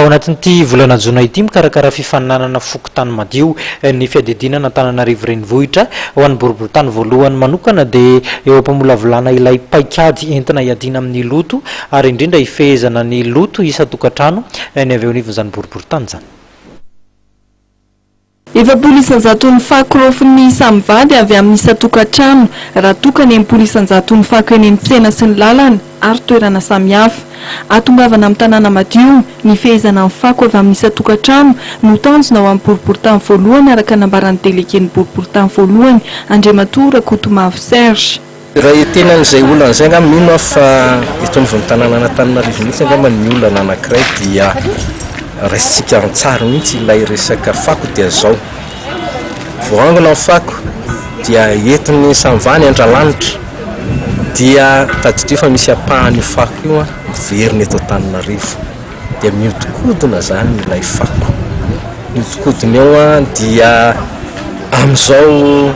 ao anatin'ity volana jona ity mikarakara fifaninanana fokotany madio ny fiadidinana Antananarivo renivohitra ho an'ny boriboritany voalohany manokana dia eo ampamolavolana ilay paikady entina hiadina amin'ny loto ary indrindra ifehezana ny loto isa-tokantrano ny avy eo anivon'izany boriboritany zany. Efa polisan-jaton'ny fako rofin'ny samivady avy amin'ny isa-tokantrano raha tokany amin'ny polisan-jaton'ny fako eny amin'ny tsena sy ny lalana ary toerana samihafa. Atombavana amin'ny tanàna madio ny fehezana amin'ny fako avy amin'ny isa-tokantrano no tanjona ao amin'ny boriboritany voalohany araka nambaran'ny delegen'ny boriboritany voalohany Andriamatoa Rakotomanga Serge. Raha tenan'izay olana izay nga mino fa eto ny tanàna Antananarivo mihitsy angamba ny olana anankiray dia raisitsika an-tsara mihitsy ilay resaka fako dia zao. Voangona ny fako dia entiny samivany andralanitra dia tadidrio fa misy apahany fako io veriny eto Antananarivo dia miodikodina zany ilay fako. Miodikodina eo dia amin'izao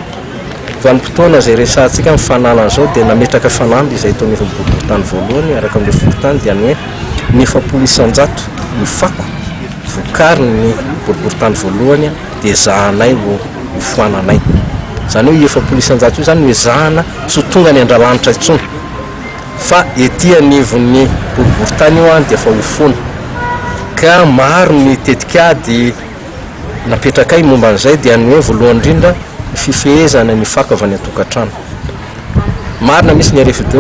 vanim-potoana izay resantsika mifanala an'izao dia nametraka fanamby izay eto anivon'ny boriboritany voalohany araka amin'ilay fokotany dia ny hoe ny efapolo-isan-jato ny fako vokariny ny boriboritany voalohany dia zahanay ho foananay. Zany hoe efapolo-isan-jato io zany mezahana tsy ho tonga ny andralanitra intsony fa ety anivon'ny boriboritany io dia efa ho foana. Ka maro ny tetikady napetrakay momba an'izay dia ny hoe voalohany indrindra fifehezana ny fako avy any an-tokantrano. Marina misy ny RFD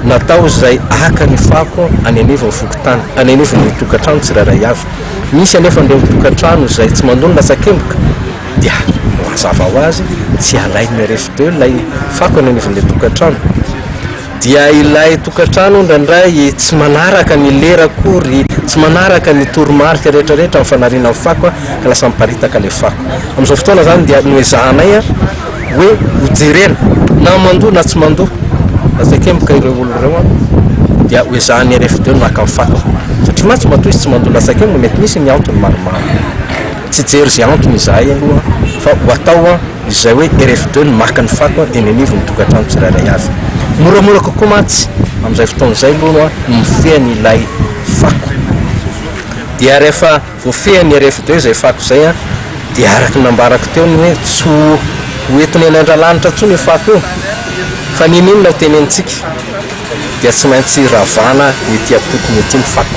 natao izay aka ny fako any anivon'ny fokotany, any anivon'ny tokantrano tsirairay avy. Misy anefa an'ireo tokantrano izay tsy mandony latsa-kemboka dia mazava ho azy tsy alain'ny RFD ilay fako any anivon'ilay tokantrano. Dia ilay tokantrano indraindray tsy manaraka ny lera akory, tsy manaraka ny toromarika rehetrarehetra amin'ny fanariana amin'ny fako ka lasa miparitaka ilay fako. Amin'izao fotoana zany dia noezahanay hoe hojerena na mandoa na tsy mandoa latsa-kemboka ireo olona ireo dia hoezahan'ny RFD naka amin'ny fako satria matsy matoa izy tsy mandoa latsa-kemboka mety misy ny antony maromaro. Tsy jery izay antony izahay aloha fa ho atao izay hoe RFD maka ny fako eny anivon'ny tokantrano tsirairay avy. Moramora kokoa matsy amin'izay fotoana izay aloha mifehany ilay fako. Dia rehefa voafehany RFD izay fako izay dia araka nambarako teo ny hoe tsy hoentiny eny andralanitra intsony io fako io fa ninona ho tenentsika dia tsy maintsy ravana ety am-potony ety ny fako.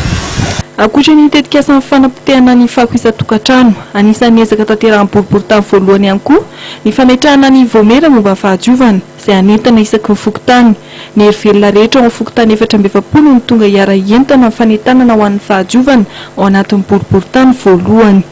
Ankoatra ny tetikasan'ny fanapotehana ny fako isa-tokantrano, anisan'ny ezaka tanterahan'ny boriboritany voalohany ihany koa ny fametrahana ny voamera momba fahadiovana izay anentana isaky ny fokotany. Ny hery velona rehetra ao amin'ny fokotany 420 ny tonga hiara-entana amin'ny fanentanana ho an'ny fahadiovana ao anatin'ny boriboritany voalohany.